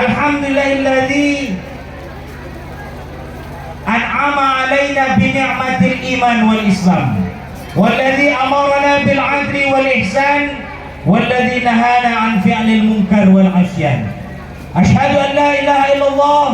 Alhamdulillahilladzi an'ama alaina bi ni'matil iman wal islam walladzi amarna bil 'adli wal ihsan walladzi nahana 'an fi'lil munkar wal 'asyan. Asyhadu an la ilaha illallah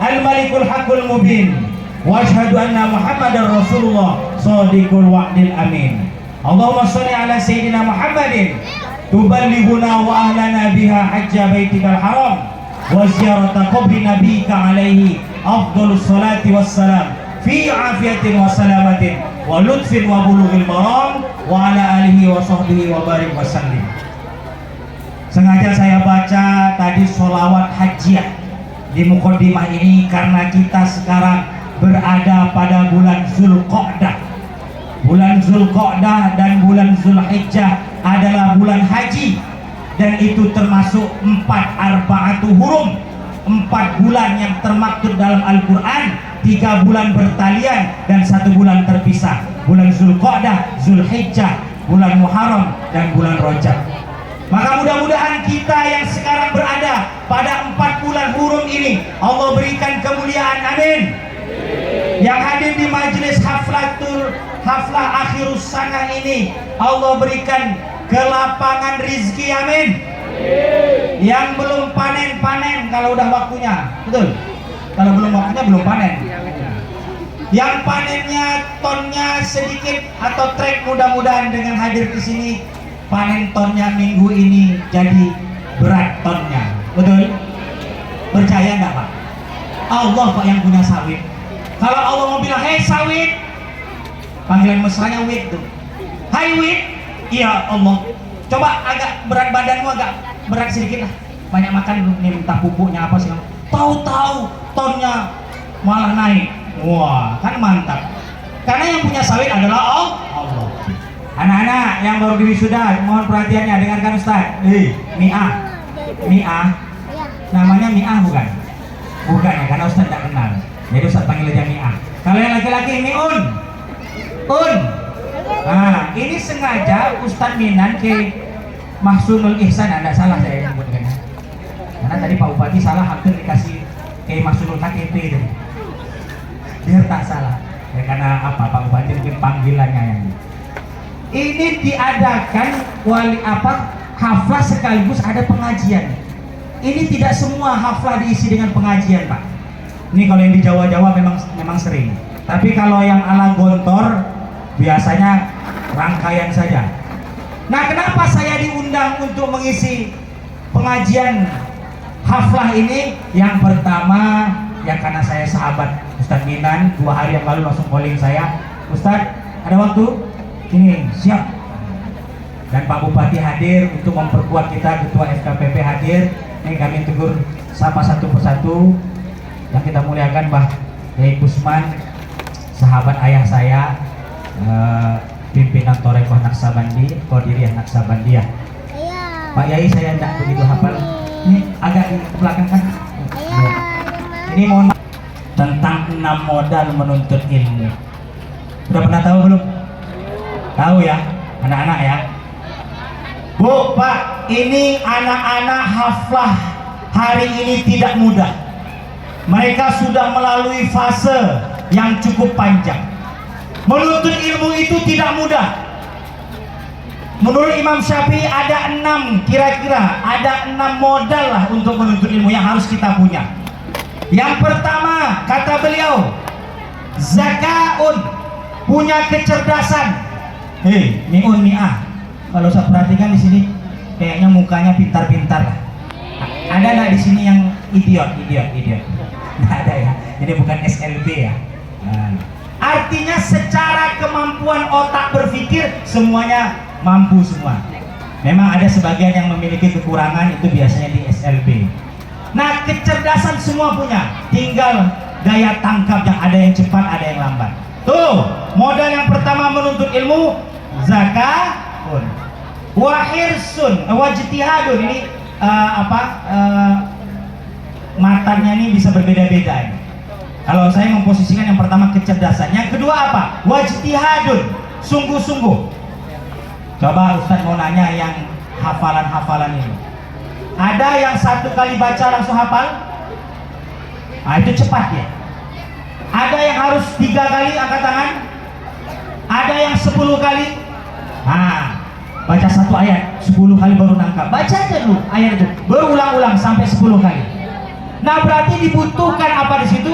al-malikul haqqul mubin wa asyhadu anna Muhammadar Rasulullah shadiqul wa'dil amin. Allahumma shalli ala sayyidina Muhammadin tuballighuna wa ahlana biha hajja baitikal haram wa ziyarata qabri nabiyyika alaihi afdhalus salati wassalam fi afiyatin wa salamatin wa lutfin wa bulughil maram wa ala alihi wa sahbihi wa barik wa sallim. Sengaja saya baca tadi sholawat hajjiyah di muqaddimah ini karena kita sekarang berada pada bulan Zulqa'dah. Bulan Zulqa'dah dan bulan Zulhijjah adalah bulan haji, dan itu termasuk 4 arba'atu hurum, 4 bulan yang termaktub dalam Al-Quran, 3 bulan bertalian dan 1 bulan terpisah. Bulan Zulqa'dah, Zulhijjah, bulan Muharram dan bulan Rajab. Maka mudah-mudahan kita yang sekarang berada pada 4 bulan hurum ini Allah berikan kemuliaan, amin. Yang hadir di majelis haflah akhirus sana ini Allah berikan kelapangan rizki, amin. Yang belum panen kalau udah waktunya, betul. Kalau belum waktunya belum panen. Yang panennya tonnya sedikit atau trek, mudah-mudahan dengan hadir di sini panen tonnya minggu ini jadi berat tonnya, betul. Percaya nggak Pak? Allah Pak yang punya sawit. Kalau Allah mau bilang, hei sawit, panggilan mesranya wit tuh. Hai wit, iya Allah. Coba agak berat badanmu, agak berat sedikit lah. Banyak makan nih, entah pupuknya apa sih. Tahu-tahu tonnya malah naik. Wah, kan mantap. Karena yang punya sawit adalah Allah. Anak-anak yang baru diwisuda, mohon perhatiannya, dengarkan Ustaz. Mi'ah. Namanya Mi'ah bukan? Bukan ya, karena Ustaz tidak kenal. Jadi Ustaz panggil aja Mi'ah. Kalau yang laki-laki Mi'un. Nah, ini sengaja Ustaz Minan ke Mahsunul Ihsan, ada salah saya menyebutkan. Karena tadi Pak Bupati salah, hampir dikasih ke Mahsunul KTP itu. Biar tak salah. Ya, karena apa? Pak Bupati mungkin panggilannya yang ini diadakan haflah sekaligus ada pengajian. Ini tidak semua haflah diisi dengan pengajian, Pak. Ini kalau yang di Jawa-Jawa memang sering. Tapi kalau yang ala Gontor biasanya rangkaian saja. Nah, kenapa saya diundang untuk mengisi pengajian haflah ini? Yang pertama, ya karena saya sahabat Ustadz Minan, 2 hari yang lalu langsung calling saya, Ustadz ada waktu? Ini siap. Dan Pak Bupati hadir untuk memperkuat kita, Ketua FKPP hadir. Ini kami tegur sapa satu persatu. Yang kita muliakan Mbah Yai Kusman, sahabat ayah saya, pimpinan Torekoh Naksabandi, Qadiriyah Naksabandiyah. Pak Yai saya tidak begitu hafal. Ini agak di belakang kan? Ini mohon tentang 6 modal menuntut ilmu. Sudah pernah tahu belum? Tahu ya, anak-anak ya. Bu, Pak, ini anak-anak haflah hari ini tidak mudah. Mereka sudah melalui fase yang cukup panjang. Menuntut ilmu itu tidak mudah. Menurut Imam Syafi'i ada 6, kira-kira ada 6 modal lah untuk menuntut ilmu yang harus kita punya. Yang pertama, kata beliau, zakaun, punya kecerdasan. Mi'un mi'ah. Kalau saya perhatikan di sini kayaknya mukanya pintar-pintar lah. Ada nggak di sini yang idiot? Nggak ada ya. Ini bukan SLB ya. Nah, artinya secara kemampuan otak berpikir semuanya mampu semua. Memang ada sebagian yang memiliki kekurangan, itu biasanya di SLB. Nah, kecerdasan semua punya. Tinggal daya tangkap yang ada yang cepat, ada yang lambat. Tuh, modal yang pertama menuntut ilmu, zakatun, wahirsun, wajtihadun. Ini matanya ini bisa berbeda-beda. Kalau saya memposisikan yang pertama kecerdasan, yang kedua apa? Wajtihadun, sungguh-sungguh. Coba Ustaz mau nanya yang hafalan-hafalan ini. Ada yang satu kali baca langsung hafal? Nah, itu cepat ya. Ada yang harus 3 kali angkat tangan? Ada yang 10 kali? Nah, baca satu ayat 10 kali baru nangkap. Baca aja dulu ayat itu, berulang-ulang sampai 10 kali. Nah, berarti dibutuhkan apa di situ?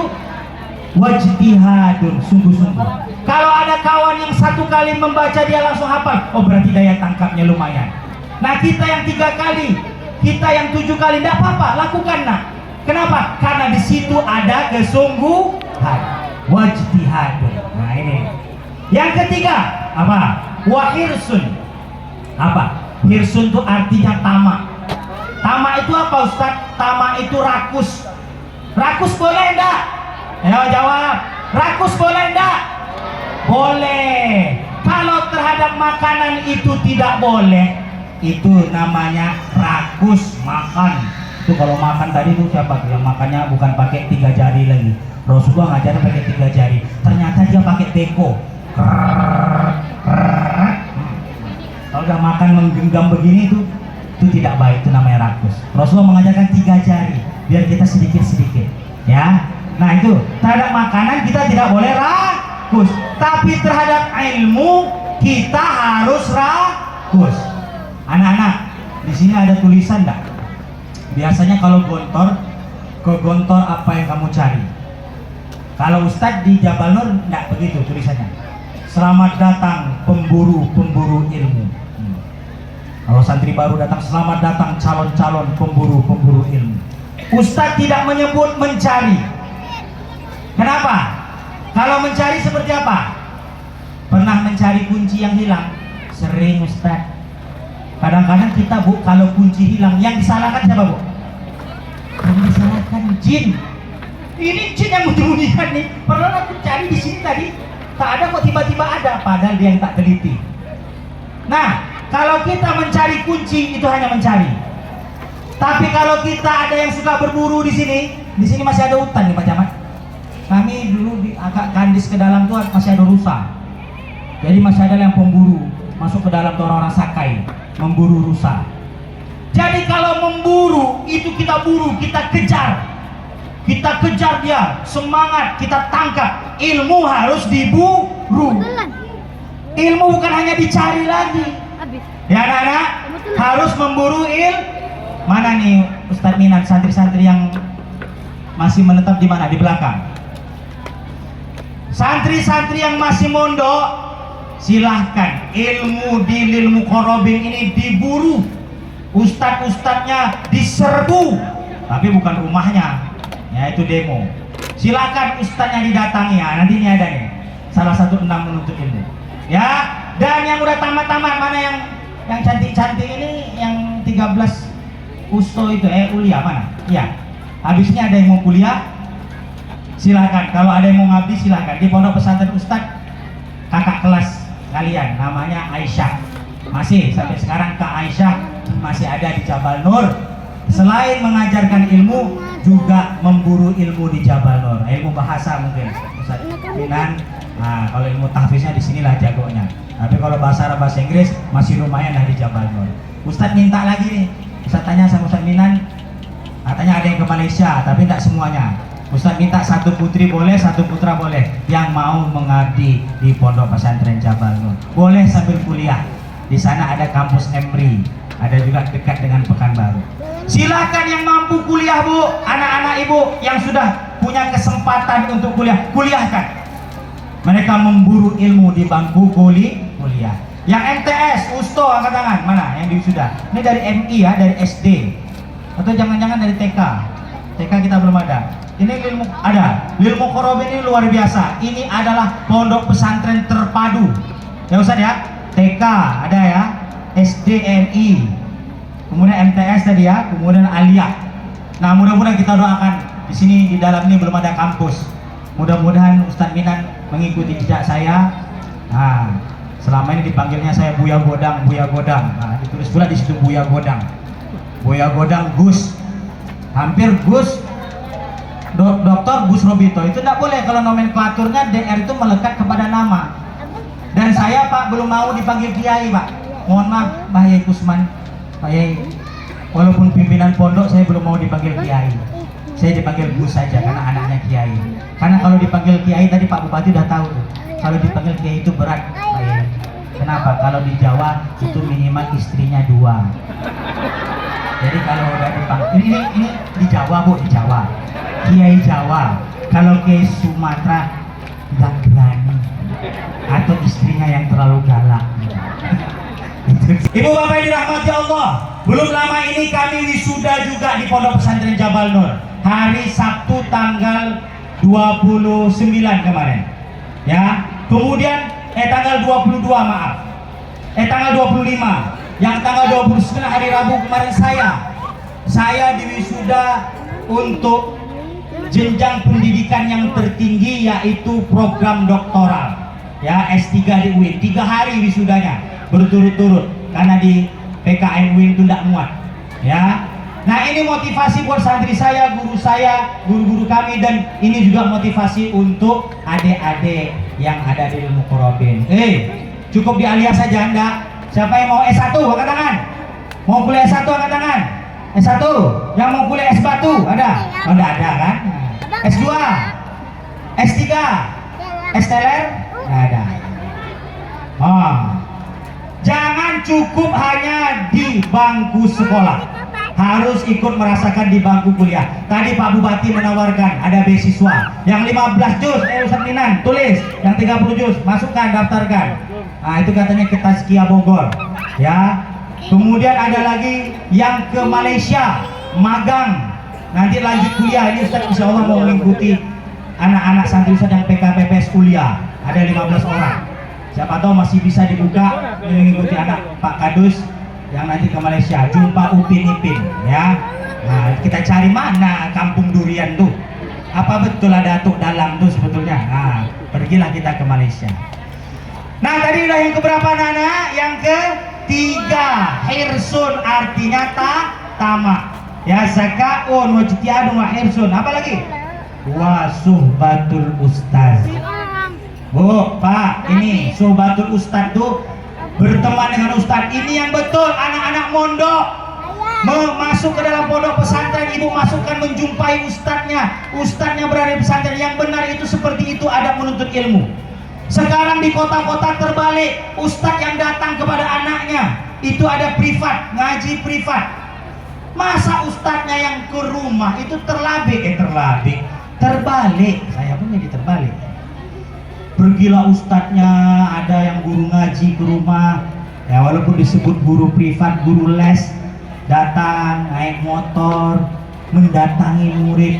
Wajtihadun, sungguh-sungguh. Kalau ada kawan yang 1 kali membaca dia langsung hafal, oh berarti daya tangkapnya lumayan. Nah, kita yang 3 kali, kita yang 7 kali, tidak apa-apa, lakukan nak. Kenapa? Karena di situ ada kesungguhan. Wajtihadun. Nah ini. Yang ketiga apa? Wahirsun. Apa? Hirsun itu artinya tamak. Tamak itu apa Ustaz? Tamak itu rakus. Rakus boleh enggak? Ayo jawab. Rakus boleh enggak? Boleh. Kalau terhadap makanan itu tidak boleh, itu namanya rakus makan. Itu kalau makan tadi itu siapa yang makannya bukan pakai 3 jari lagi. Rasulullah ngajarin pakai 3 jari. Ternyata dia pakai teko. Kalau udah makan menggenggam begini itu tidak baik, itu namanya rakus. Rasulullah mengajarkan 3 jari biar kita sedikit-sedikit. Ya. Nah itu terhadap makanan kita tidak boleh rakus, tapi terhadap ilmu kita harus rakus. Anak-anak, di sini ada tulisan enggak? Biasanya kalau gontor, ke gontor apa yang kamu cari. Kalau Ustadz di Jabal Nur enggak begitu tulisannya. Selamat datang pemburu-pemburu ilmu. Kalau santri baru datang, selamat datang calon-calon pemburu-pemburu ilmu. Ustadz tidak menyebut mencari. Kenapa? Kalau mencari seperti apa? Pernah mencari kunci yang hilang? Sering Ustadz. Kadang-kadang kita Bu, kalau kunci hilang, yang disalahkan siapa Bu? Yang disalahkan jin. Ini jin yang menyembunyikan nih. Padahal aku cari di sini tadi tak ada kok, tiba-tiba ada. Padahal dia yang tak teliti. Nah, kalau kita mencari kunci itu hanya mencari. Tapi kalau kita ada yang suka berburu di sini masih ada hutan nih Pak Camat. Kami dulu agak kandis ke dalam tuh masih ada rusa. Jadi masih ada yang pemburu masuk ke dalam tuh orang-orang Sakai memburu rusa. Jadi kalau memburu itu kita buru, kita kejar. Kita kejar dia, semangat, kita tangkap. Ilmu harus diburu. Ilmu bukan hanya dicari lagi. Ya anak-anak, harus memburu Mana nih Ustadz Minat, santri-santri yang masih menetap di mana? Di belakang. Santri-santri yang masih mondok, silahkan ilmu di ilmu korobin ini diburu. Ustadz-ustadznya diserbu, tapi bukan rumahnya, yaitu demo. Silakan ustadznya didatangi ya. Nanti ini ada nih salah satu 6 menuntut ilmu ya. Dan yang udah tamat-tamat, mana yang cantik-cantik ini, yang 13 usto itu kuliah mana? Ya, habisnya ada yang mau kuliah, silakan. Kalau ada yang mau ngabdi silakan. Di pondok pesantren Ustadz kakak kelas kalian namanya Aisyah, masih sampai sekarang Kak Aisyah masih ada di Jabal Nur. Selain mengajarkan ilmu, juga memburu ilmu di Jabal Nur. Ilmu bahasa mungkin Ustaz Minan. Nah, kalau ilmu tahfiznya di sinilah jagonya. Tapi kalau bahasa Arab, bahasa Inggris masih lumayan lah di Jabal Nur. Ustaz minta lagi nih. Ustaz tanya sama Ustaz Minan, katanya ada yang ke Malaysia, tapi tidak semuanya. Ustaz minta 1 putri boleh, 1 putra boleh, yang mau mengabdi di pondok pesantren Jabal Nur. Boleh sambil kuliah. Di sana ada kampus Emri, ada juga dekat dengan Pekanbaru. Silakan yang mampu kuliah Bu, anak-anak ibu yang sudah punya kesempatan untuk kuliah, kuliahkan. Mereka memburu ilmu di bangku kuliah. Yang MTS, Usto, angkat tangan. Mana yang sudah? Ini dari MI ya, dari SD. Atau jangan-jangan dari TK. TK kita belum ada. Ini ilmu ada. Ilmu korobin ini luar biasa. Ini adalah pondok pesantren terpadu. Ya Ustaz ya. TK ada ya. SD, MI. Kemudian MTS tadi ya. Kemudian Aliyah. Nah, mudah-mudahan kita doakan. Di sini di dalam ini belum ada kampus. Mudah-mudahan Ustadz Minan mengikuti jejak saya. Nah, selama ini dipanggilnya saya Buya Godang, Buya Godang. Nah, ditulis pula di situ Buya Godang. Buya Godang Gus. Hampir Gus. Dokter Gus Robito itu tidak boleh kalau nomenklaturnya DR itu melekat kepada nama. Dan saya Pak belum mau dipanggil Kiai Pak. Mohon maaf Pak Yai Kusman, Pak Yai Walaupun pimpinan pondok saya belum mau dipanggil kiai. Saya dipanggil Gus saja karena anaknya kiai. Karena kalau dipanggil kiai tadi Pak Bupati udah tahu tuh. Kalau dipanggil kiai itu berat. Kenapa? Kalau di Jawa itu minimal istrinya 2. Jadi kalau udah dipanggil ini di Jawa Bu, di Jawa. Kiai Jawa. Kalau kiai Sumatera nggak berani. Atau istrinya yang terlalu galak. Ibu bapak yang dirahmati Allah, belum lama ini kami wisuda juga di Pondok Pesantren Jabal Nur. Hari Sabtu tanggal 29 kemarin. Ya, kemudian tanggal 22 maaf. Tanggal 25. Yang tanggal 29 hari Rabu kemarin saya diwisuda untuk jenjang pendidikan yang tertinggi, yaitu program doktoral. Ya, S3 di UIN. 3 hari wisudanya berturut-turut karena di PKN UIN itu tidak muat. Ya. Nah, ini motivasi buat santri saya, guru-guru kami, dan ini juga motivasi untuk adik-adik yang ada di ilmu Qurobin. Cukup di Alia saja enggak? Siapa yang mau S1 angkat tangan? Mau kuliah S1 angkat tangan? S1. Yang mau kuliah S batu ada? Oh, enggak ada kan? S2, S3, S teler? Enggak ada. Jangan cukup hanya di bangku sekolah, harus ikut merasakan di bangku kuliah. Tadi Pak Bupati menawarkan ada beasiswa yang 15 juz, Ustaz Minan tulis, yang 30 juz masukkan, daftarkan. Nah, itu katanya ke Tazkiyah Bogor. Ya. Kemudian ada lagi yang ke Malaysia magang, nanti lanjut kuliah. Ini Ustaz insya Allah mau mengikuti anak-anak santri Ustaz yang PKPPS kuliah, ada 15 orang. Siapa tahu masih bisa dibuka mengikuti anak Pak Kadus yang nanti ke Malaysia, jumpa Upin Ipin ya. Nah, kita cari mana kampung durian tuh, apa betul ada Atuk Dalam tuh sebetulnya. Nah, pergilah kita ke Malaysia. Nah, tadi udah yang keberapa Nana? Yang ketiga, hirsun artinya tamak ya, zakaun wajtihadun wa hirsun. Apa lagi? Wa suhbatul ustaz. Bu, Pak, ini suhbatul ustaz tuh berteman dengan ustaz. Ini yang betul, anak-anak mondok masuk ke dalam pondok pesantren, ibu masukkan menjumpai ustaznya berada di pesantren. Yang benar itu seperti itu adab menuntut ilmu. Sekarang di kota-kota terbalik, ustaz yang datang kepada anaknya itu ada privat, ngaji privat. Masa ustaznya yang ke rumah itu terbalik, saya pun jadi terbalik. Pergilah ustadznya, ada yang guru ngaji ke rumah ya, walaupun disebut guru privat, guru les, datang naik motor mendatangi murid.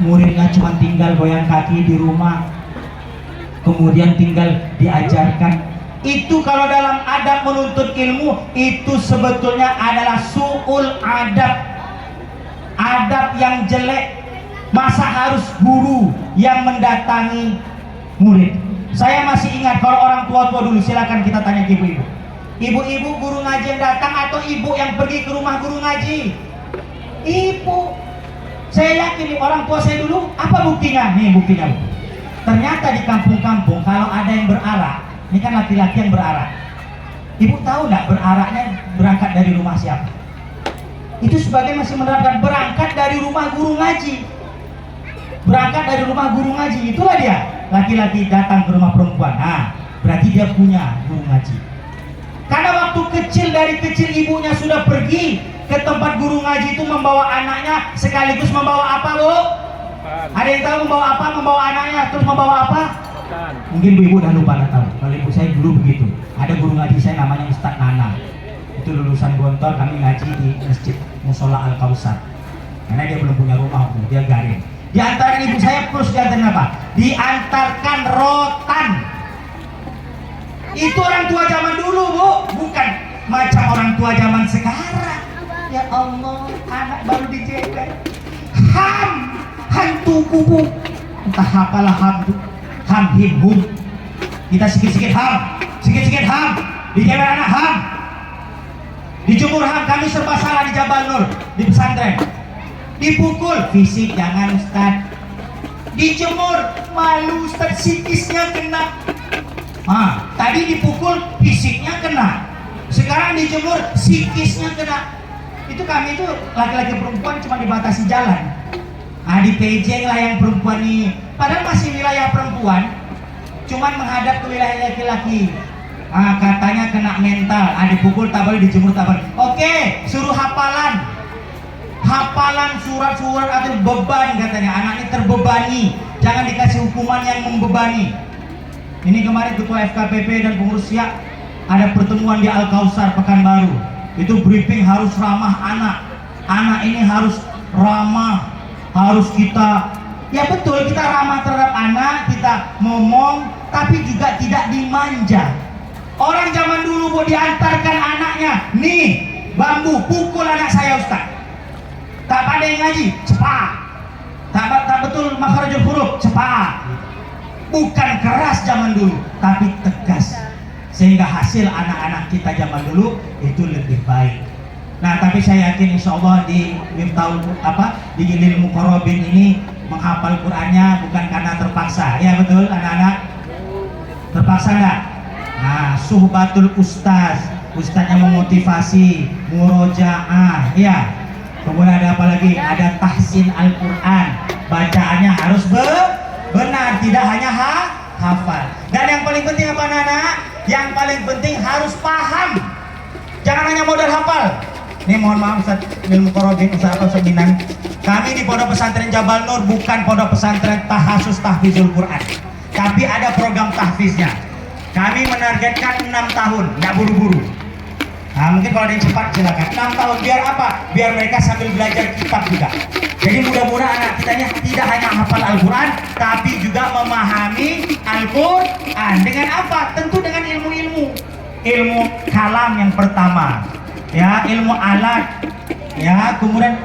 Muridnya cuma tinggal goyang kaki di rumah, kemudian tinggal diajarkan. Itu kalau dalam adab menuntut ilmu itu sebetulnya adalah su'ul adab yang jelek. Masa harus guru yang mendatangi murid? Saya masih ingat kalau orang tua-tua dulu, silakan kita tanya ke ibu-ibu. Ibu-ibu guru ngaji yang datang atau ibu yang pergi ke rumah guru ngaji? Ibu. Saya yakin orang tua saya dulu, apa buktinya? Nih buktinya. Ternyata di kampung-kampung kalau ada yang berarak, ini kan laki-laki yang berarak. Ibu tahu nggak beraraknya berangkat dari rumah siapa? Itu sebagian masih menerapkan berangkat dari rumah guru ngaji. Berangkat dari rumah guru ngaji, itulah dia. Laki-laki datang ke rumah perempuan, nah berarti dia punya guru ngaji. Karena waktu kecil, dari kecil ibunya sudah pergi ke tempat guru ngaji itu membawa anaknya, sekaligus membawa apa, Bu? Ada yang tahu membawa apa? Membawa anaknya terus membawa apa? Mungkin ibu udah lupa, nggak tahu. Kalau ibu saya dulu begitu. Ada guru ngaji saya namanya Ustaz Nana. Itu lulusan Gontor, kami ngaji di Masjid Musola Al Kausar. Karena dia belum punya rumah, dia garing. Diantarkan ibu saya, plus diantarkan apa? Diantarkan rotan. Itu orang tua zaman dulu, Bu, bukan macam orang tua zaman sekarang. Ya Allah, anak baru dijegal. Hantu kubu. Entah apalah ham him. Kita sikit-sikit ham, dijegal anak ham, dijemur ham. Kami serba salah di Jabal Nur, di pesantren. Dipukul, fisik jangan Ustaz. Dijemur, malu Ustaz, psikisnya kena. Tadi dipukul, fisiknya kena. Sekarang dijemur, psikisnya kena. itu kami itu laki-laki perempuan cuma dibatasi jalan. Di pejeng lah yang perempuan ini, padahal masih wilayah perempuan, cuman menghadap ke wilayah laki-laki. Katanya kena mental, dipukul tak boleh, dijemur tak boleh. Oke, suruh hafalan surat-surat atau beban, katanya anak ini terbebani, jangan dikasih hukuman yang membebani. Ini kemarin ketua FKPP dan pengurus SIAK ada pertemuan di Al-Kausar Pekanbaru. Itu briefing harus ramah anak ini harus ramah, harus kita, ya betul, kita ramah terhadap anak, kita ngomong tapi juga tidak dimanja. Orang zaman dulu mau diantarkan anaknya, nih bambu, pukul anak saya Ustaz. Tak pandai ngaji, cepat. Tak betul makhrajul huruf, cepat. Bukan keras zaman dulu, tapi tegas. Sehingga hasil anak-anak kita zaman dulu itu lebih baik. Nah, tapi saya yakin insya Allah di Miftahul di Lil Muqarrabin ini menghafal Qur'annya bukan karena terpaksa. Ya betul anak-anak? Terpaksa enggak? Nah, suhbatul ustaznya memotivasi, murojaah, ya. Kemudian ada apa lagi? Ada tahsin Al-Quran, bacaannya harus benar, tidak hanya hafal. Dan yang paling penting apa anak-anak? Yang paling penting harus paham, jangan hanya modal hafal. Ini mohon maaf Ustaz Lil Muqarrabin, Ustaz Minang, kami di Pondok Pesantren Jabal Nur bukan pondok pesantren tahasus tahfizul Quran, tapi ada program tahfiznya. Kami menargetkan 6 tahun, nggak buru-buru. Nah, mungkin kalau ada yang cepat silakan 6 tahun, biar apa? Biar mereka sambil belajar kitab juga. Jadi mudah-mudahan anak kita tidak hanya hafal Al-Quran, tapi juga memahami Al-Quran. Dengan apa? Tentu dengan ilmu kalam yang pertama, ya, ilmu alat, ya, kemudian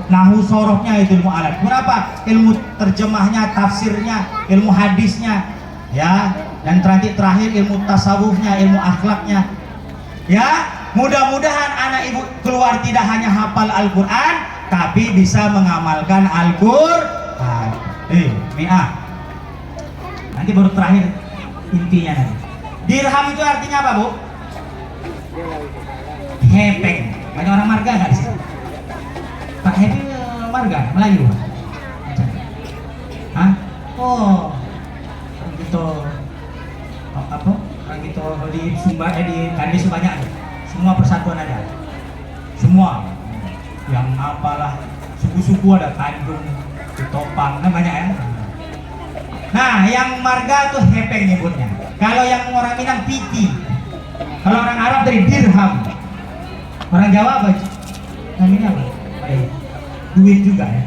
nahu sorohnya itu ilmu alat. Kenapa? Ilmu terjemahnya, tafsirnya, ilmu hadisnya, ya, dan terakhir ilmu tasawufnya, ilmu akhlaknya, ya. Mudah-mudahan anak ibu keluar tidak hanya hafal Al-Quran, tapi bisa mengamalkan Al-Quran. Nanti baru terakhir intinya nanti. Dirham itu artinya apa, Bu? Hepeng. Banyak orang marga nggak sih? Pak Hepeng marga Melayu. Hah? Oh, gitu. Apa? Gitu di Sumba, di Kandis banyak. Semua persatuan ada, semua yang apalah suku-suku ada, Tanjung, Topang, namanya ya. Nah, yang marga tuh hepeng nyebutnya. Kalau yang orang Minang piti, kalau orang Arab dari dirham, orang Jawa apa? Namanya apa? Duit juga ya,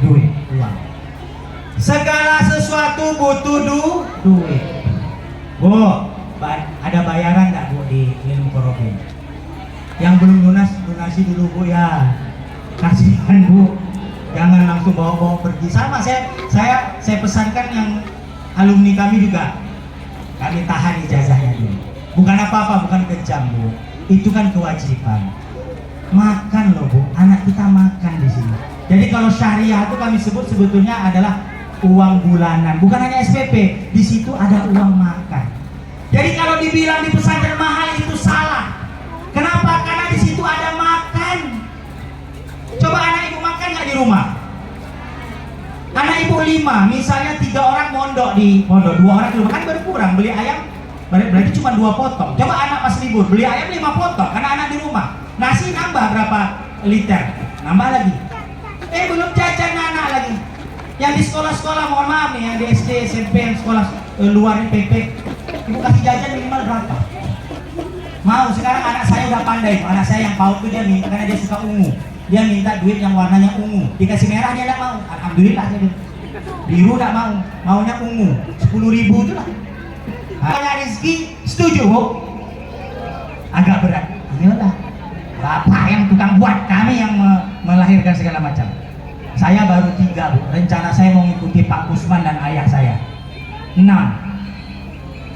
duit, uang. Segala sesuatu butuh duit. Bu, ada bayaran nggak Bu di Lil Muqarrabin? Yang belum lunas, lunasi dulu Bu ya. Kasihan Bu, jangan langsung bawa-bawa pergi. Sama saya pesankan yang alumni kami juga, kami tahan ijazahnya dulu. Bukan apa-apa, bukan kejam Bu, itu kan kewajiban. Makan loh Bu, anak kita makan di sini. Jadi kalau syariah itu kami sebut sebetulnya adalah uang bulanan, bukan hanya SPP. Di situ ada uang makan. Jadi kalau dibilang di pesantren mahal itu salah. Kenapa? Karena di situ ada makan. Coba anak ibu makan nggak di rumah? Anak ibu 5, misalnya 3 orang mondok di pondok, 2 orang di rumah, kan berkurang. Beli ayam berarti cuma 2 potong. Coba anak pas libur beli ayam 5 potong, karena anak di rumah. Nasi nambah berapa liter? Nambah lagi. Belum jajan anak lagi. Yang di sekolah-sekolah, mohon maaf nih, yang di SD, SMP, yang sekolah luar PP, ibu kasih jajan minimal berapa? Mau. Sekarang anak saya udah pandai. Anak saya yang PAUD itu dia minta, karena dia suka ungu, dia minta duit yang warnanya ungu. Dikasih merah dia tidak mau. Alhamdulillah dia biru tidak mau, maunya ungu. 10.000 itu lah. Banyak rezeki, setuju Bu? Agak berat. Iyalah, bapak yang tukang buat, kami yang melahirkan segala macam. Saya baru 3 Bu. Rencana saya mau mengikuti Pak Kusman dan ayah saya 6.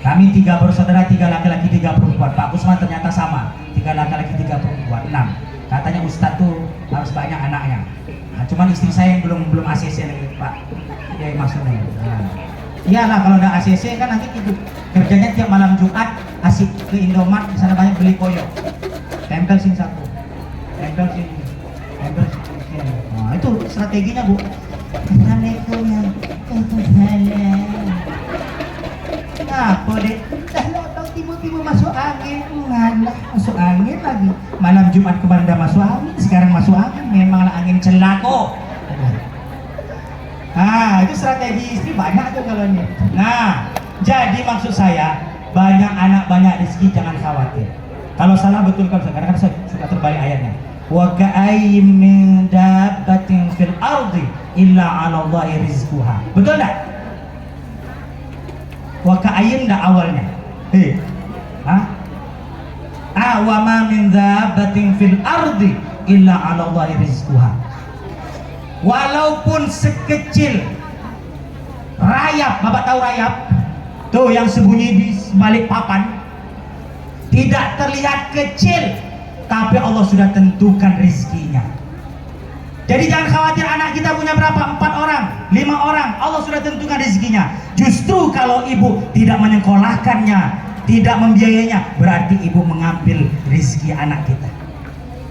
Kami 3 bersaudara, 3 laki-laki, 3 perempuan. Pak Kusman ternyata sama, 3 laki-laki, 3 perempuan, 6. Katanya Ustadz tuh harus banyak anaknya. Nah, cuman istri saya yang belum ACC lagi Pak. Ya maksudnya. Nah, iyalah kalau udah ACC kan nanti itu kerjanya tiap malam Jumat asik ke Indomaret, di sana banyak beli koyo. Tempel sing satu. Tempel sini. Tempel sini. Nah, itu strateginya, Bu. Assalamualaikum ya. Apa deh? Dah tiba-tiba masuk angin, ngalah masuk angin lagi. Malam Jumat kemarin dah masuk angin, sekarang masuk angin. Memanglah angin celako. Nah, itu strategi istri banyak tuh kalau ini. Nah, jadi maksud saya banyak anak banyak rezeki, jangan khawatir. Kalau salah betul kan, kadang-kadang saya suka terbalik ayatnya. Wa ka'ayyin min dabbatin fil ardi illa 'ala Allahi rizquha. Betul enggak? Wa ka'ayyin enggak awalnya? Wa ma min dabbatin fil ardi illa 'ala Allahi rizquha. Walaupun sekecil rayap, Bapak tahu rayap? Tuh yang sembunyi di balik papan. Tidak terlihat kecil, tapi Allah sudah tentukan rizkinya. Jadi jangan khawatir anak kita punya berapa, 4 orang, 5 orang, Allah sudah tentukan rizkinya. Justru kalau ibu tidak menyekolahkannya, tidak membiayainya, berarti ibu mengambil rizki anak kita.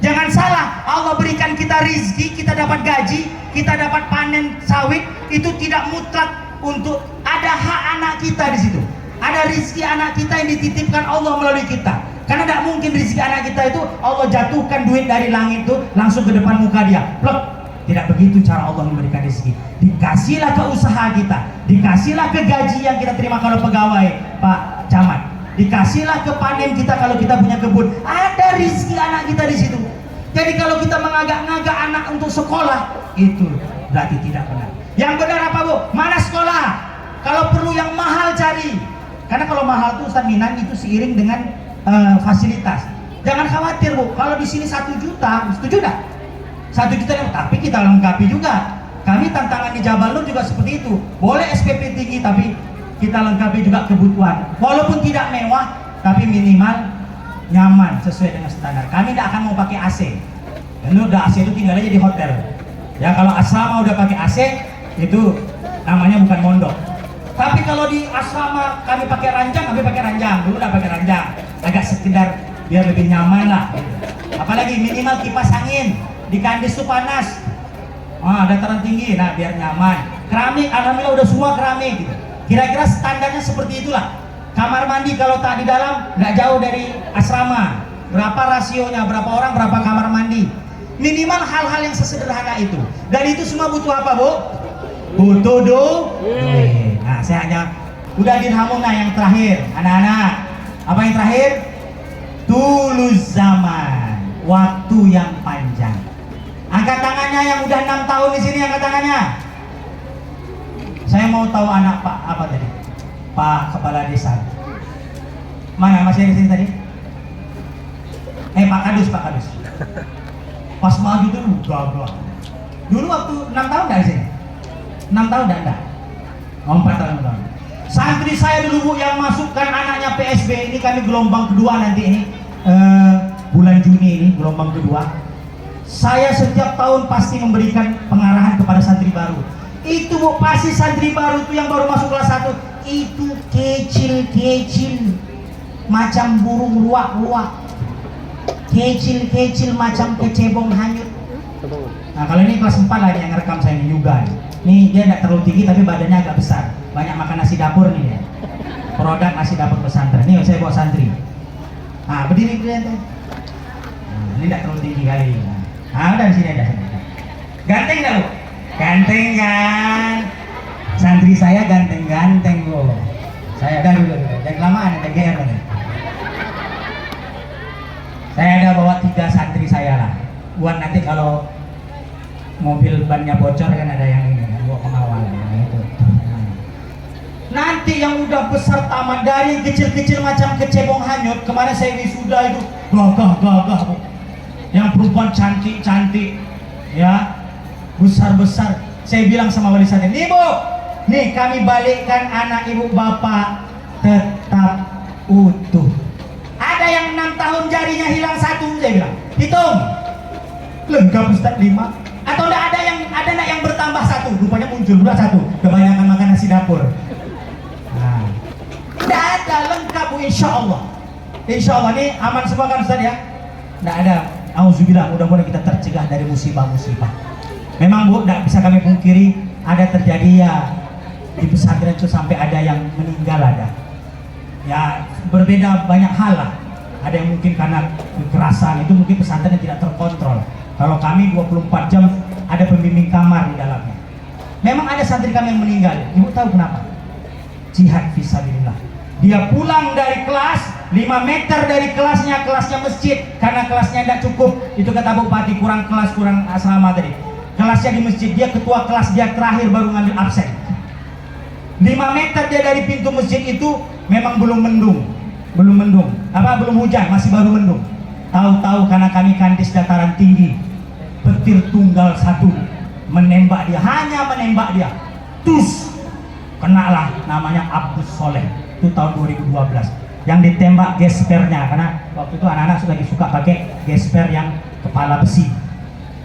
Jangan salah, Allah berikan kita rizki, kita dapat gaji, kita dapat panen sawit, itu tidak mutlak untuk ada hak anak kita di situ. Ada rizki anak kita yang dititipkan Allah melalui kita. Karena tidak mungkin rizki anak kita itu Allah jatuhkan duit dari langit itu langsung ke depan muka dia. Plek. Tidak begitu cara Allah memberikan rizki. Dikasihlah ke usaha kita, dikasihlah ke gaji yang kita terima kalau pegawai Pak Camat, dikasihlah ke panen kita kalau kita punya kebun. Ada rizki anak kita di situ. Jadi kalau kita mengagak-ngagak anak untuk sekolah, itu berarti tidak benar. Yang benar apa, Bu? Mana sekolah? Kalau perlu yang mahal cari. Karena kalau mahal tuh Ustaz Minan itu seiring dengan fasilitas. Jangan khawatir, Bu. Kalau di sini 1 juta, setuju enggak? 1 juta, tapi kita lengkapi juga. Kami tantangan di Jabal Nur juga seperti itu. Boleh SPP tinggi, tapi kita lengkapi juga kebutuhan. Walaupun tidak mewah, tapi minimal nyaman sesuai dengan standar. Kami tidak akan mau pakai AC. Karena udah AC itu tinggal aja di hotel. Ya kalau asrama udah pakai AC itu namanya bukan mondok. Tapi kalau di asrama kami pakai ranjang, kami pakai ranjang. Dulu udah pakai ranjang. Agak sekedar biar lebih nyaman lah. Apalagi minimal kipas angin. Di kandis tuh panas. Dataran tinggi, nah biar nyaman. Keramik, alhamdulillah udah semua keramik gitu. Kira-kira standarnya seperti itulah. Kamar mandi kalau tak di dalam nggak jauh dari asrama. Berapa rasionya, berapa orang, berapa kamar mandi. Minimal hal-hal yang sesederhana itu. Dan itu semua butuh apa, Bu? Butuh duit. Nah, saya hanya udah dirhamuna yang terakhir, anak-anak. Apa yang terakhir? Tulus zaman, waktu yang panjang. Angkat tangannya yang udah 6 tahun di sini, angkat tangannya. Saya mau tahu anak Pak apa tadi? Pak Kepala Desa. Mana masih di sini tadi? Pak Kadus, Pak Kadus. Pas maju dulu gagal. Dulu waktu 6 tahun dari sini. 6 tahun enggak? 4 tahun. Santri saya dulu, Bu, yang masukkan anaknya PSB ini, kami gelombang kedua nanti ini bulan Juni ini gelombang kedua. Saya setiap tahun pasti memberikan pengarahan kepada santri baru. Itu, Bu, pasti santri baru itu yang baru masuk kelas 1 itu kecil-kecil macam burung luwak-luwak, kecil-kecil macam kecebong hanyut. Nah, kalau ini kelas 4 lah yang ngerekam saya ini juga. Nih dia tidak terlalu tinggi tapi badannya agak besar. Banyak makan nasi dapur nih dia. Produk nasi dapur pesantren. Nih saya bawa santri. Nah, berdiri kalian tuh. Nah, ini tidak terlalu tinggi kali. Nah, udah di sini ada. Ganteng nggak, Bu? Ganteng kan? Santri saya ganteng-ganteng, Bu. Saya ada dulu. Dan kelamaan ada GR nih. Saya ada bawa 3 santri saya lah. Buat nanti kalau mobil bannya bocor kan ada yang ini kan, bawa pengawal. Nah, itu. Nanti yang udah besar taman, dari yang kecil-kecil macam kecebong hanyut. Kemarin saya wisuda itu gagah-gagah, Bu. Yang perempuan cantik-cantik, ya, besar-besar. Saya bilang sama wali santri, nih, Bu, nih kami balikkan anak ibu bapak tetap utuh. Ada yang 6 tahun jarinya hilang 1, saya bilang, hitung. Lengkap Ustaz 5. Atau ada yang bertambah 1, rupanya muncul pula 1. Kebanyakan makan nasi dapur. Nah, tidak ada, lengkap, Bu, insya Allah. Insya Allah, ini aman semua kan Ustaz ya? Tidak ada Auzubillah, mudah-mudahan kita tercegah dari musibah-musibah. Memang Bu, tidak bisa kami pungkiri ada terjadi ya di pesantren itu sampai ada yang meninggal ada. Ya berbeda banyak hal lah. Ada yang mungkin karena kekerasan, itu mungkin pesantren yang tidak terkontrol. Kalau kami 24 jam ada pembimbing kamar di dalamnya. Memang ada santri kami yang meninggal. Ibu tahu kenapa? Jihad fisabilillah. Dia pulang dari kelas 5 meter dari kelasnya masjid, karena kelasnya tidak cukup. Itu kata bupati, kurang kelas, kurang asrama tadi. Kelasnya di masjid, dia ketua kelas, dia terakhir baru ngambil absen. 5 meter dia dari pintu masjid itu memang belum mendung. Belum hujan, masih baru mendung. Tahu-tahu karena kami kandis dataran tinggi, petir tunggal satu menembak dia, hanya menembak dia. Tus, kenalah namanya Abdus Soleh. Itu tahun 2012. Yang ditembak gespernya, karena waktu itu anak-anak lagi suka pakai gesper yang kepala besi.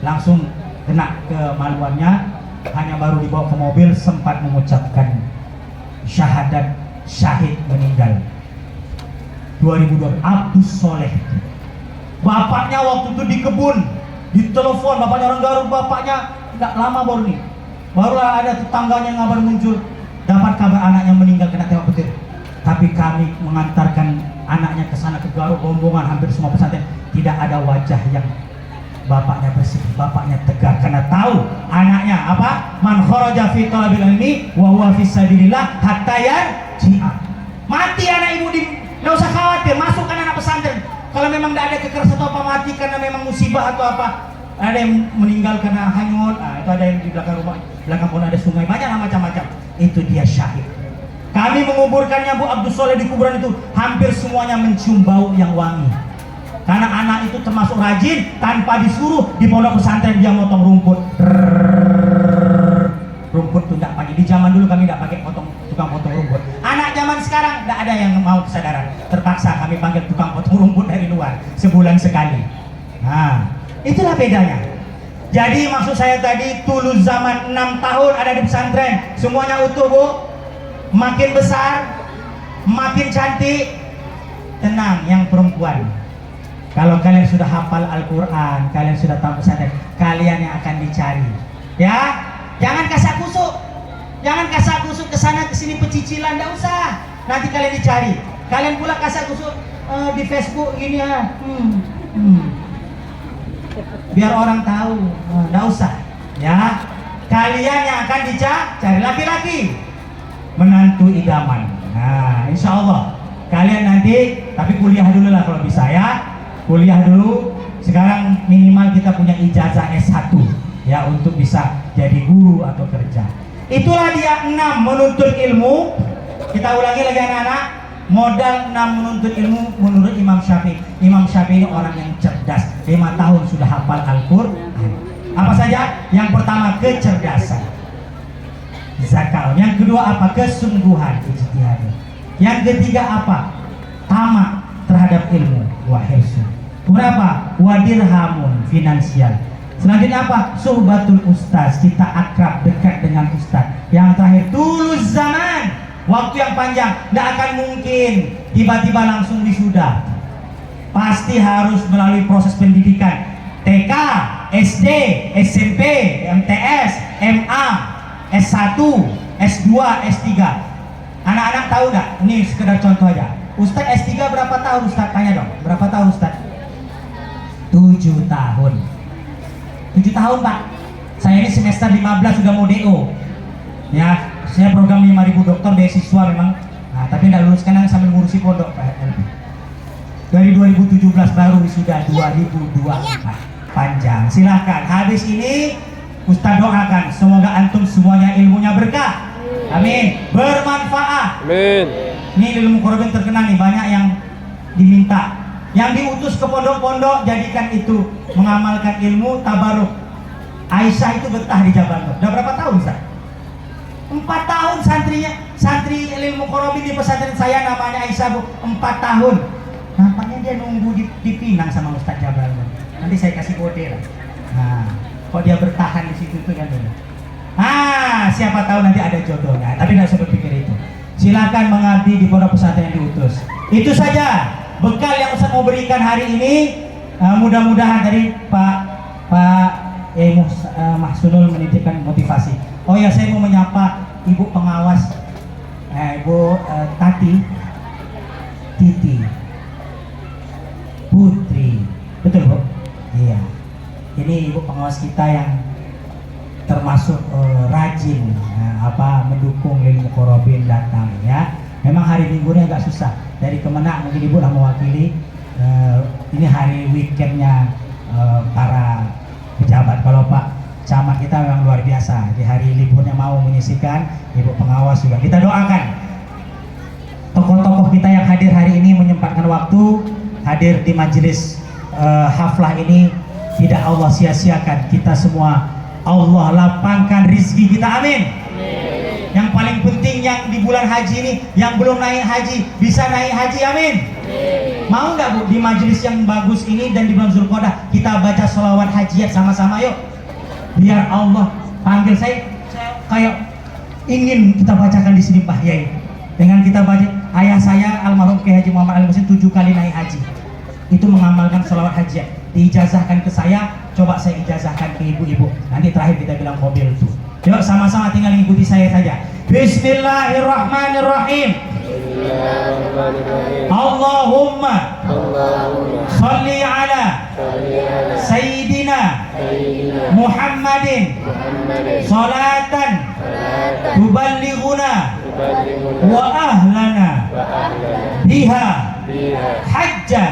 Langsung kena ke maluannya, hanya baru dibawa ke mobil sempat mengucapkan syahadat, syahid, meninggal. 2002, Abdus Soleh. Bapaknya waktu itu di kebun, ditelepon, bapaknya orang Garut, bapaknya nggak lama baru nih, barulah ada tetangganya yang ngabar muncul, dapat kabar anaknya meninggal kena tembak petir. Tapi kami mengantarkan anaknya ke sana, ke Garut, rombongan hampir semua pesantren, tidak ada wajah yang bapaknya bersih, bapaknya tegar, karena tahu anaknya apa? Man kharaja fi talabil ilmi wa huwa fi sabilillah hatta yarji'a. Mati anak ibu, nggak usah khawatir, masukkan anak pesantren. Kalau memang tidak ada kekerasan atau apa, mati karena memang musibah atau apa, ada yang meninggal karena hanyut, itu ada yang di belakang rumah, belakang pohon ada sungai, banyak macam-macam, itu dia syahid. Kami menguburkannya Bu Abdus Soleh di kuburan itu, hampir semuanya mencium bau yang wangi. Karena anak itu termasuk rajin, tanpa disuruh di pondok pesantren dia motong rumput. Rumput itu tidak pakai. Di zaman dulu kami tidak pakai tukang potong rumput. Anak zaman sekarang tidak ada yang mau kesadaran. Terpaksa kami panggil tukang potong rumput dari luar sebulan sekali. Nah, itulah bedanya. Jadi maksud saya tadi, tulus zaman 6 tahun ada di pesantren, semuanya utuh Bu. Makin besar, makin cantik. Tenang yang perempuan. Kalau kalian sudah hafal Al-Quran, kalian sudah tahu pesantren, kalian yang akan dicari. Ya, jangan kasak kusuk. Jangan kasak kusuk kesana kesini pecicilan, tidak usah. Nanti kalian dicari. Kalian pula kasak kusuk di Facebook gini ya. Biar orang tahu, tidak usah. Ya, kalian yang akan dicari laki-laki, menantu idaman. Nah, insya Allah kalian nanti, tapi kuliah dulu lah kalau bisa ya. Kuliah dulu. Sekarang minimal kita punya ijazah S1 ya, untuk bisa jadi guru atau kerja. Itulah dia 6 menuntut ilmu. Kita ulangi lagi anak-anak. Modal 6 menuntut ilmu menurut Imam Syafi'i. Imam Syafi'i ini orang yang cerdas. 5 tahun sudah hafal Al-Quran. Apa saja? Yang pertama kecerdasan, zakal. Yang kedua apa? Kesungguhan, ijtihad. Yang ketiga apa? Tamak terhadap ilmu, wahirsu. Berapa? Wadirhamun, finansial. Selanjutnya apa? Suhbatul ustaz, kita akrab dekat dengan ustaz. Yang terakhir tulus zaman, waktu yang panjang. Tidak akan mungkin tiba-tiba langsung wisuda. Pasti harus melalui proses pendidikan, TK, SD, SMP, MTS, MA, S1, S2, S3. Anak-anak tahu nggak? Ini sekedar contoh aja. Ustadz S3 berapa tahun Ustadz? Tanya dong, berapa tahun Ustadz? 7 tahun. 7 tahun Pak. Saya ini semester 15 sudah mau DO. Ya, saya program 5.000 dokter beasiswa memang. Nah, tapi tidak lulus karena sambil ngurusi pondok Pak. Dari 2017 baru wisuda 2024. Panjang. Silahkan. Habis ini Ustadz doakan semoga antum semuanya ilmunya berkah. Amin. Bermanfaat. Amin. Ini ilmu korban terkenal nih, banyak yang diminta. Yang diutus ke pondok-pondok, jadikan itu mengamalkan ilmu tabaruk. Aisyah itu betah di Jabal Nur. Udah berapa tahun Ustaz? 4 tahun santrinya. Santri ilmu korban di pesantren saya namanya Aisyah Bu. 4 tahun. Nampaknya dia nunggu di Pinang sama Ustaz Jabal Nur. Nanti saya kasih kode lah. Nah, kok dia bertahan di situ tuh kan dulu. Siapa tahu nanti ada jodohnya. Tapi nggak usah berpikir itu. Silakan mengabdi di pondok pesantren yang diutus. Itu saja bekal yang Ustaz mau berikan hari ini. Mudah-mudahan tadi Pak Mahsunul menitipkan motivasi. Oh ya, saya mau menyapa Ibu pengawas, Ibu Titi Putri, betul Bu? Iya. Ini Ibu pengawas kita yang termasuk rajin mendukung Lil Muqarrabin datang ya. Memang hari Minggu ini agak susah. Dari Kemenak mungkin Ibu lah mewakili. Ini hari weekendnya para pejabat. Kalau Pak Camat kita memang luar biasa. Di hari liburnya mau menyisikan, Ibu pengawas juga. Kita doakan tokoh-tokoh kita yang hadir hari ini menyempatkan waktu hadir di majelis haflah ini, tidak Allah sia-siakan. Kita semua Allah lapangkan rizki kita, amin. Yang paling penting yang di bulan haji ini, yang belum naik haji bisa naik haji, amin. Mau nggak Bu di majelis yang bagus ini dan di bulan Zulqa'dah kita baca sholawat hajiat sama-sama yuk, biar Allah panggil. Saya kayak ingin kita bacakan di sini Pak Yai. Dengan kita baca, ayah saya almarhum Kiai Haji Muhammad Al Musin 7 kali naik haji, itu mengamalkan sholawat hajiat, diijazahkan ke saya. Coba saya ijazahkan ke ibu-ibu, nanti terakhir kita bilang mobil tuh. Yuk sama-sama tinggal ikuti saya saja. Bismillahirrahmanirrahim. Allahumma salli ala Sayyidina Muhammadin salatan tuballighuna wa ahlana biha hajja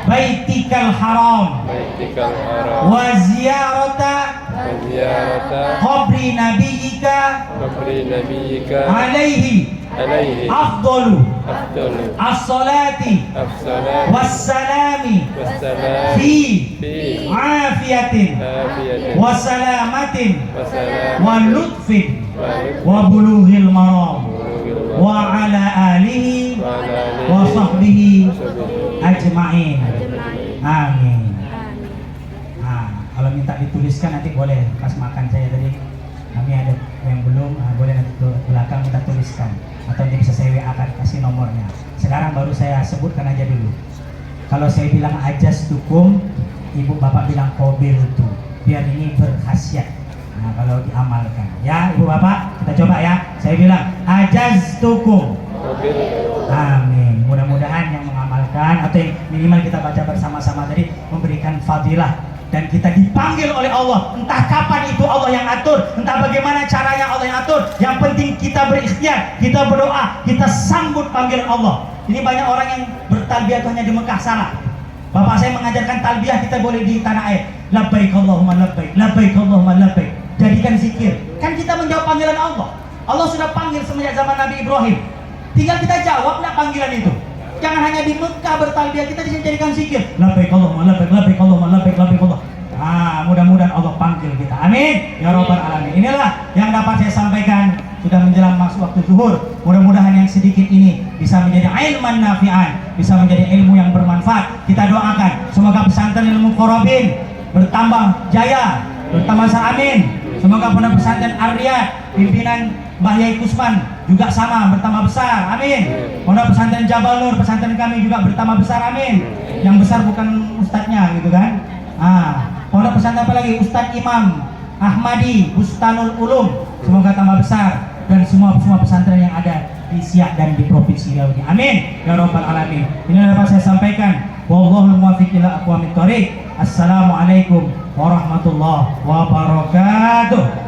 baitikal haram wa ziyarata qabri nabiyyika alaihi afdalu as-salati was-salami fi afiyatin wa salamatin wa lutfin wa bulughil maram wa ala alihi wa sahbihi ajma'in, amin. Kalau minta dituliskan nanti boleh pas makan saya tadi, kami ada yang belum, boleh nanti ke belakang minta tuliskan, atau nanti bisa saya WA kan, kasih nomornya. Sekarang baru saya sebutkan aja dulu. Kalau saya bilang ajas tukum, ibu bapak bilang kobil tuh, biar ini berkhasiat. Nah kalau diamalkan ya ibu bapak, kita coba ya. Saya bilang ajas tukum, amin. Mudah-mudahan yang mengamalkan atau yang minimal kita baca bersama-sama tadi memberikan fadilah, dan kita dipanggil oleh Allah. Entah kapan itu Allah yang atur, entah bagaimana caranya Allah yang atur. Yang penting kita berikhtiar, kita berdoa, kita sambut panggilan Allah. Ini banyak orang yang bertalbiyah hanya di Mekah, salah. Bapak saya mengajarkan talbiyah kita boleh di tanah air. Labbaik Allahumma labbaik, labbaik Allahumma labbaik. Jadikan zikir. Kan kita menjawab panggilan Allah. Allah sudah panggil semenjak zaman Nabi Ibrahim. Tinggal kita jawab nak panggilan itu. Jangan hanya di Mekah bertalbiyah, kita disini jadikan zikir. Labbaik Allahumma labbaik, labbaik Allahumma labbaik, labbaik Allah. Mudah-mudahan Allah panggil kita. Amin ya rabbal alamin. Inilah yang dapat saya sampaikan. Sudah menjelang masuk waktu zuhur. Mudah-mudahan yang sedikit ini bisa menjadi ilman nafi'an, bisa menjadi ilmu yang bermanfaat. Kita doakan semoga pesantren Lil Muqarrabin bertambah jaya, bertambah besar, amin. Semoga pondok pesantren Ar-Riyad pimpinan Mbah Yai Kusman juga sama bertambah besar, amin. Pondok pesantren Jabal Nur, pesantren kami juga bertambah besar, amin. Yang besar bukan ustadznya gitu kan. Pondok pesantren apa lagi? Ustadz Imam Ahmadi Bustanul Ulum, semoga tambah besar. Dan semua pesantren yang ada di Siak dan di Provinsi Riau ini, amin ya rabbal alamin. Ini dapat saya sampaikan. Wallahul muwaffiq ila aqwamit thoriq. Assalamualaikum warahmatullahi wabarakatuh.